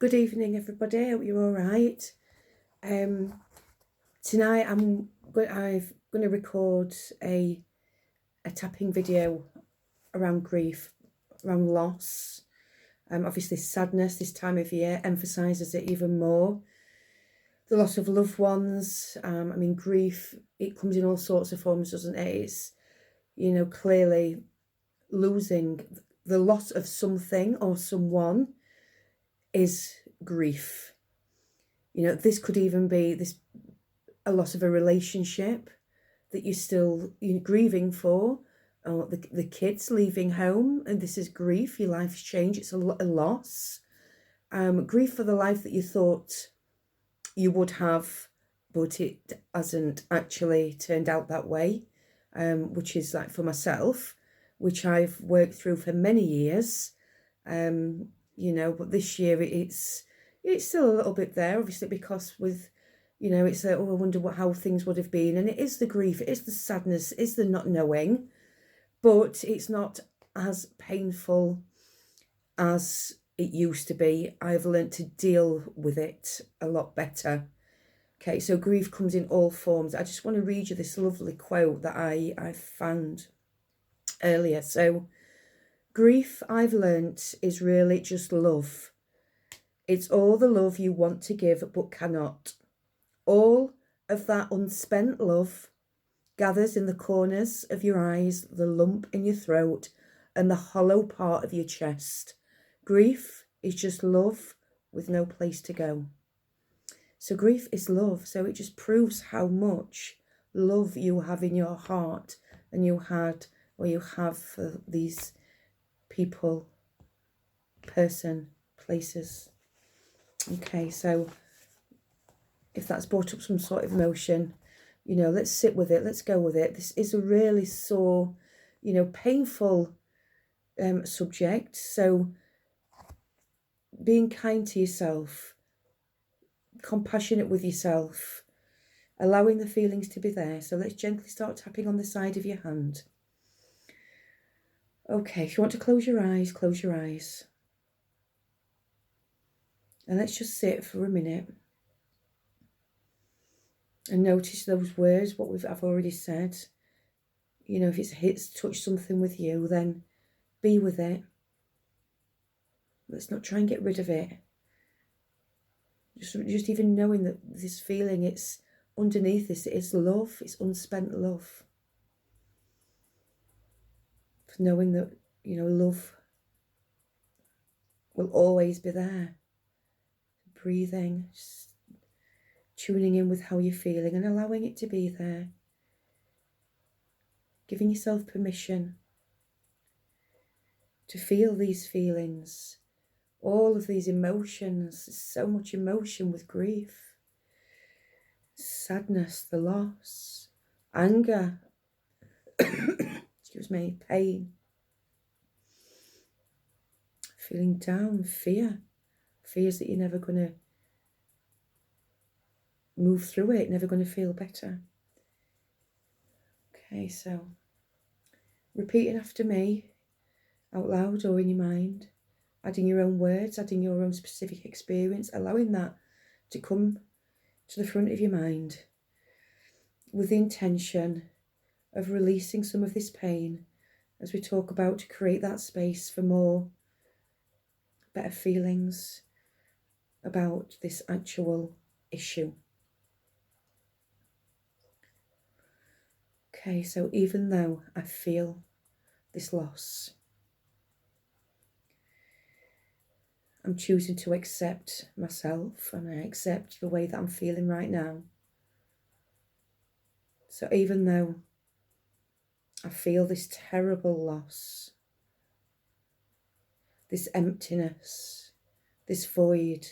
Good evening, everybody. Hope you're all right. Tonight I'm going to record a tapping video around grief, around loss. Obviously, sadness this time of year emphasises it even more. The loss of loved ones. Grief. It comes in all sorts of forms, doesn't it? It's clearly losing the loss of something or someone is grief. This could even be a loss of a relationship that you're still grieving for, or the kids leaving home, and this is grief. Your life's changed. It's a loss. Grief for the life that you thought you would have, but it hasn't actually turned out that way, which is like for myself, which I've worked through for many years. But this year it's still a little bit there, obviously, because with, it's like, oh, I wonder how things would have been. And it is the grief, it is the sadness, it is the not knowing, but it's not as painful as it used to be. I've learned to deal with it a lot better. Okay, so grief comes in all forms. I just want to read you this lovely quote that I found earlier. So, grief, I've learnt, is really just love. It's all the love you want to give but cannot. All of that unspent love gathers in the corners of your eyes, the lump in your throat, and the hollow part of your chest. Grief is just love with no place to go. So grief is love. So it just proves how much love you have in your heart, and you have for these people, person, places. Okay, so if that's brought up some sort of emotion, let's sit with it, let's go with it. This is a really sore, painful subject. So being kind to yourself, compassionate with yourself, allowing the feelings to be there. So let's gently start tapping on the side of your hand. Okay, if you want to close your eyes, close your eyes. And let's just sit for a minute and notice those words, what I've already said. If it's touched something with you, then be with it. Let's not try and get rid of it. Just even knowing that this feeling, it's underneath this, it's love, it's unspent love. Knowing that, love will always be there. Breathing, just tuning in with how you're feeling and allowing it to be there. Giving yourself permission to feel these feelings, all of these emotions. There's so much emotion with grief. Sadness, the loss, anger, excuse me, pain, feeling down, fears that you're never going to move through it, never going to feel better. Okay, so repeating after me out loud or in your mind, adding your own words, adding your own specific experience, allowing that to come to the front of your mind with the intention of releasing some of this pain as we talk about, to create that space for more better feelings about this actual issue. Okay, so even though I feel this loss, I'm choosing to accept myself, and I accept the way that I'm feeling right now. So even though I feel this terrible loss, this emptiness, this void,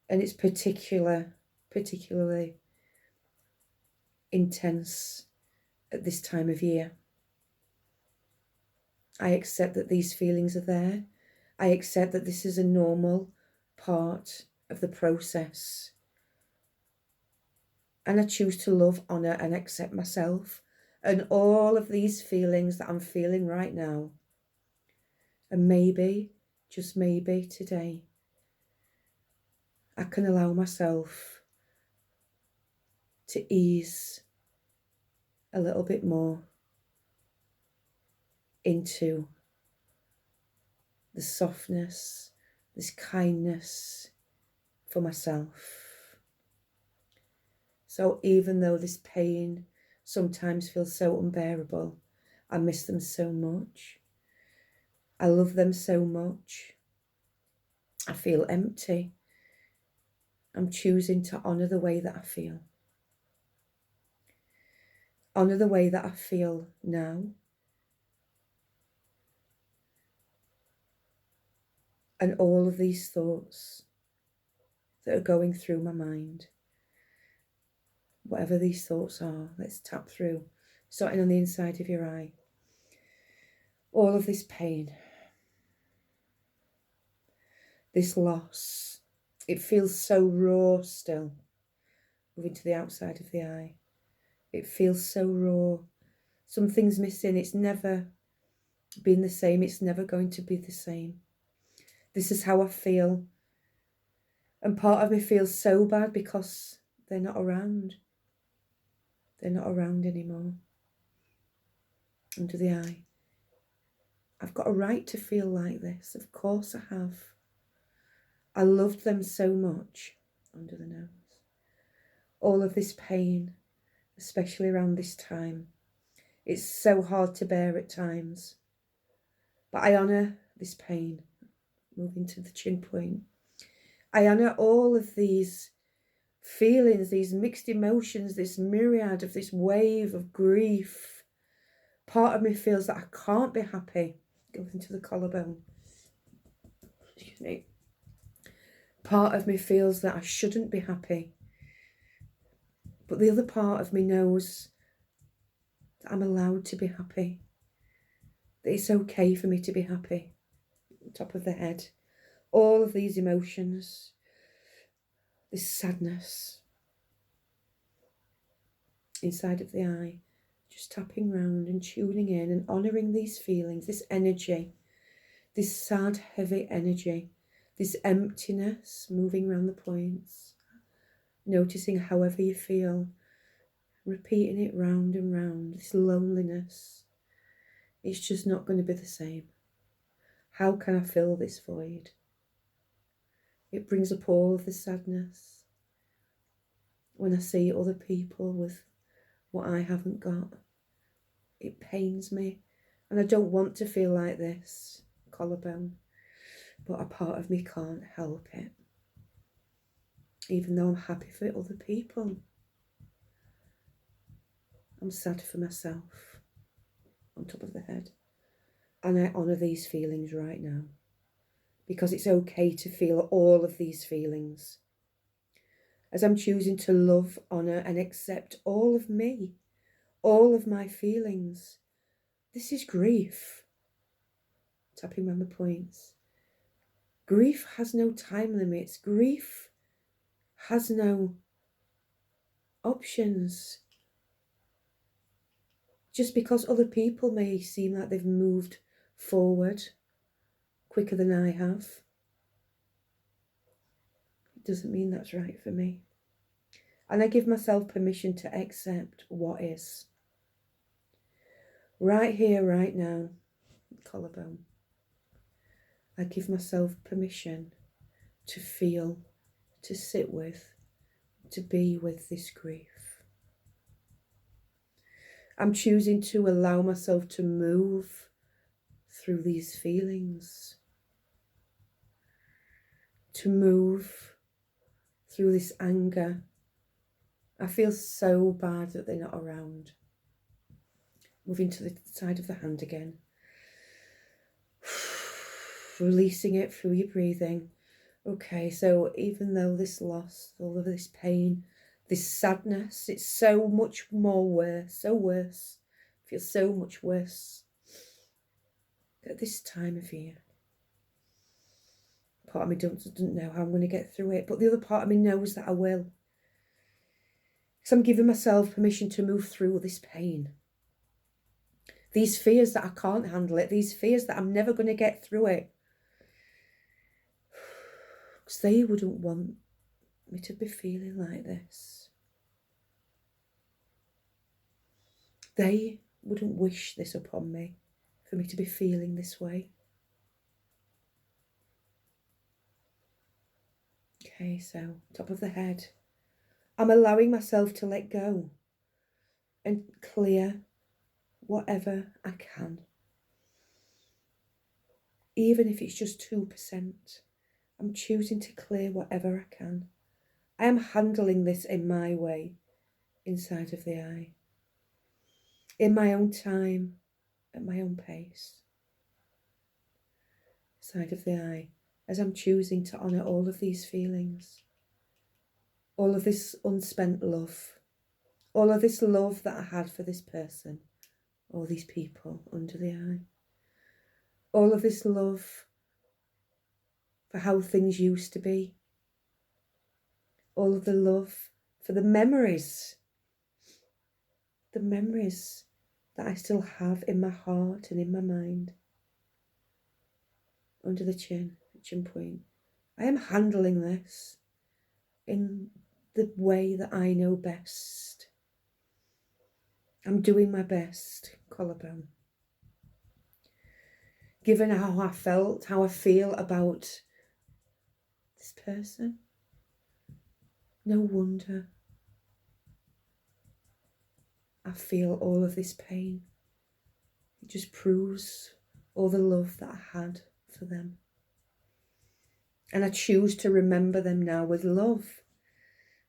and it's particularly intense at this time of year, I accept that these feelings are there. I accept that this is a normal part of the process. And I choose to love, honour and accept myself and all of these feelings that I'm feeling right now. And maybe, just maybe today, I can allow myself to ease a little bit more into the softness, this kindness for myself. So even though this pain sometimes feels so unbearable, I miss them so much. I love them so much. I feel empty. I'm choosing to honour the way that I feel. Honour the way that I feel now. And all of these thoughts that are going through my mind. Whatever these thoughts are, let's tap through, starting on the inside of your eye. All of this pain, this loss, it feels so raw still. Moving to the outside of the eye. It feels so raw. Something's missing. It's never been the same. It's never going to be the same. This is how I feel. And part of me feels so bad because they're not around. They're not around anymore. Under the eye. I've got a right to feel like this. Of course I have. I loved them so much. Under the nose. All of this pain, especially around this time. It's so hard to bear at times. But I honour this pain. Moving to the chin point. I honour all of these feelings, these mixed emotions, this myriad of this wave of grief. Part of me feels that I can't be happy. Going into the collarbone. Excuse me. Part of me feels that I shouldn't be happy. But the other part of me knows that I'm allowed to be happy. That it's okay for me to be happy. Top of the head. All of these emotions. This sadness. Inside of the eye. Just tapping round and tuning in and honouring these feelings. This energy. This sad, heavy energy. This emptiness moving around the points. Noticing however you feel. Repeating it round and round. This loneliness. It's just not going to be the same. How can I fill this void? It brings up all of the sadness. When I see other people with what I haven't got. It pains me. And I don't want to feel like this. Collarbone. But a part of me can't help it. Even though I'm happy for other people. I'm sad for myself. On top of the head. And I honour these feelings right now. Because it's okay to feel all of these feelings. As I'm choosing to love, honour and accept all of me. All of my feelings. This is grief. Tapping around the points. Grief has no time limits. Grief has no options. Just because other people may seem like they've moved forward quicker than I have, it doesn't mean that's right for me. And I give myself permission to accept what is. Right here, right now, collarbone. I give myself permission to feel, to sit with, to be with this grief. I'm choosing to allow myself to move through these feelings. To move through this anger. I feel so bad that they're not around. Moving to the side of the hand again. Releasing it through your breathing. Okay, so even though this loss, all of this pain, this sadness, it's so much more worse, so worse. It feels so much worse at this time of year. Part of me doesn't know how I'm going to get through it, but the other part of me knows that I will. So I'm giving myself permission to move through this pain. These fears that I can't handle it, these fears that I'm never going to get through it. Because they wouldn't want me to be feeling like this. They wouldn't wish this upon me, for me to be feeling this way. Okay, so top of the head. I'm allowing myself to let go and clear whatever I can. Even if it's just 2%, I'm choosing to clear whatever I can. I am handling this in my way, inside of the eye, in my own time, at my own pace. Side of the eye, as I'm choosing to honour all of these feelings, all of this unspent love, all of this love that I had for this person, or these people under the eye, all of this love for how things used to be, all of the love for the memories that I still have in my heart and in my mind. Under the chin point. I am handling this in the way that I know best. I'm doing my best, collarbone. Given how I felt, how I feel about this person, no wonder I feel all of this pain. It just proves all the love that I had for them. And I choose to remember them now with love.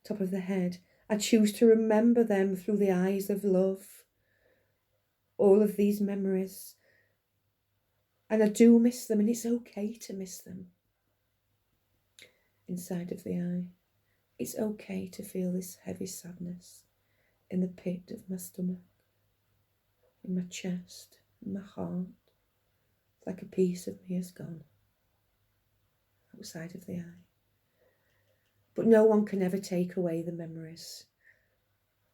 Top of the head. I choose to remember them through the eyes of love. All of these memories. And I do miss them, and it's okay to miss them. Inside of the eye. It's okay to feel this heavy sadness in the pit of my stomach, in my chest, in my heart. It's like a piece of me has gone outside of the eye. But no one can ever take away the memories,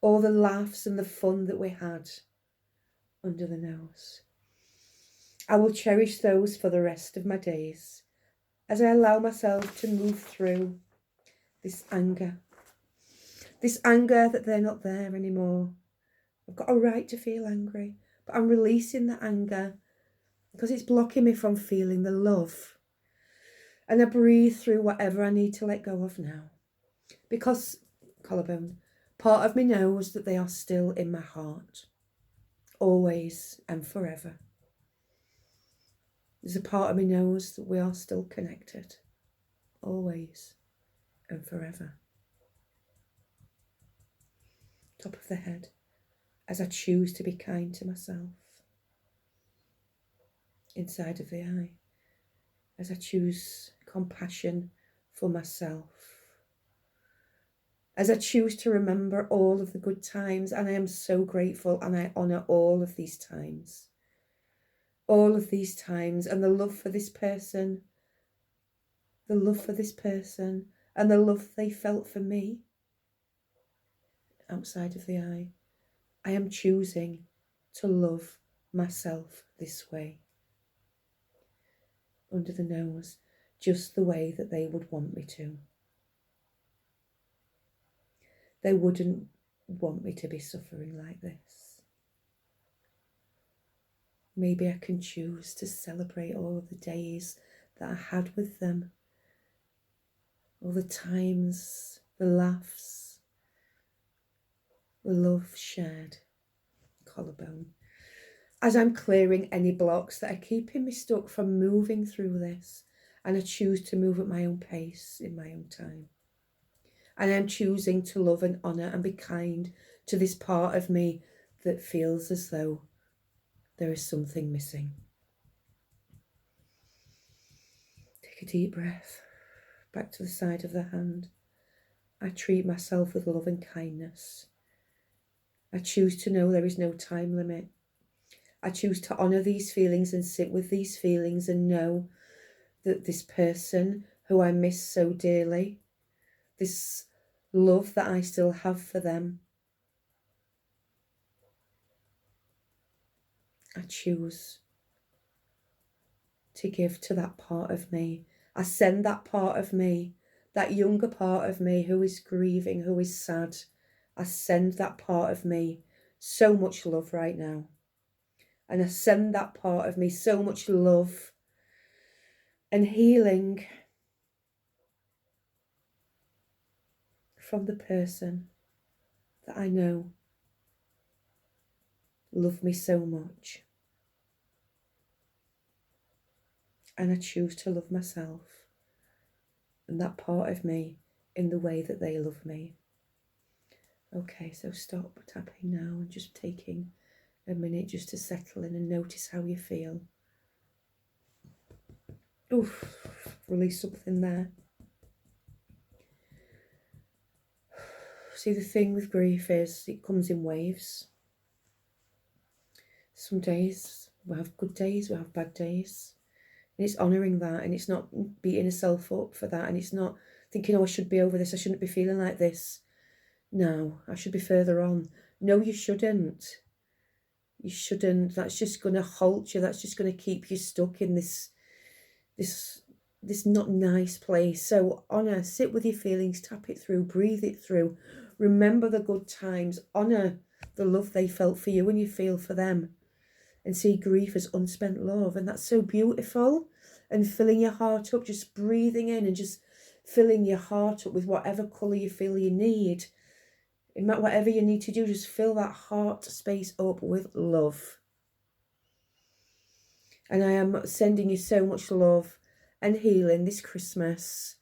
all the laughs and the fun that we had under the nose. I will cherish those for the rest of my days as I allow myself to move through this anger that they're not there anymore. I've got a right to feel angry, but I'm releasing the anger because it's blocking me from feeling the love. And I breathe through whatever I need to let go of now. Because, collarbone, part of me knows that they are still in my heart, always and forever. There's a part of me knows that we are still connected, always and forever. Top of the head, as I choose to be kind to myself. Inside of the eye, as I choose compassion for myself. As I choose to remember all of the good times, and I am so grateful and I honour all of these times. All of these times, and the love for this person, and the love they felt for me. Outside of the eye, I am choosing to love myself this way. Under the nose, just the way that they would want me to. They wouldn't want me to be suffering like this. Maybe I can choose to celebrate all of the days that I had with them. All the times, the laughs, the love shared. Collarbone. As I'm clearing any blocks that are keeping me stuck from moving through this, and I choose to move at my own pace in my own time. And I'm choosing to love and honour and be kind to this part of me that feels as though there is something missing. Take a deep breath, back to the side of the hand. I treat myself with love and kindness. I choose to know there is no time limit. I choose to honour these feelings and sit with these feelings and know that this person who I miss so dearly, this love that I still have for them, I choose to give to that part of me. I send that part of me that younger part of me who is grieving, who is sad. I send that part of me so much love right now. And I send that part of me so much love and healing from the person that I know loved me so much. And I choose to love myself and that part of me in the way that they love me. Okay, so stop tapping now and just taking a minute just to settle in and notice how you feel. Oof, release something there. See, the thing with grief is it comes in waves. Some days we have good days, we have bad days. And it's honouring that, and it's not beating yourself up for that, and it's not thinking, oh, I should be over this, I shouldn't be feeling like this. No, I should be further on. No, you shouldn't. You shouldn't. That's just going to halt you. That's just going to keep you stuck in this not nice place. So honour, sit with your feelings, tap it through, breathe it through. Remember the good times. Honour the love they felt for you and you feel for them. And see grief as unspent love. And that's so beautiful. And filling your heart up, just breathing in and just filling your heart up with whatever colour you feel you need. And whatever you need to do, just fill that heart space up with love. And I am sending you so much love and healing this Christmas.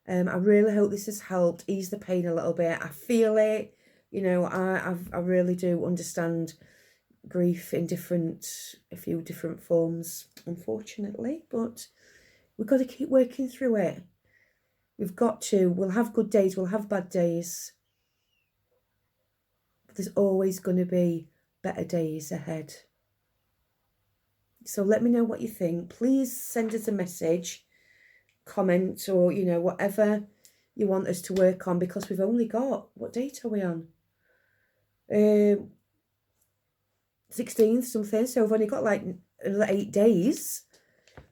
I really hope this has helped ease the pain a little bit. I feel it. You know, I really do understand grief in a few different forms, unfortunately, but we've got to keep working through it. We've got to. We'll have good days, we'll have bad days, but there's always going to be better days ahead. So let me know what you think. Please send us a message, comment, or whatever you want us to work on, because we've only got, what date are we on? 16th something, so I've only got like another 8 days.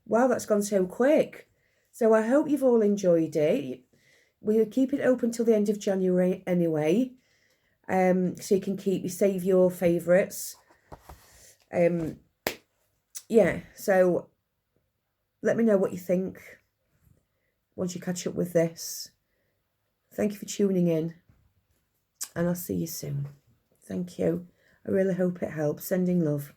Wow, that's gone so quick. So I hope you've all enjoyed it. We'll keep it open till the end of January anyway, so you can save your favourites. Yeah, so let me know what you think once you catch up with this. Thank you for tuning in, and I'll see you soon. Thank you. I really hope it helps. Sending love.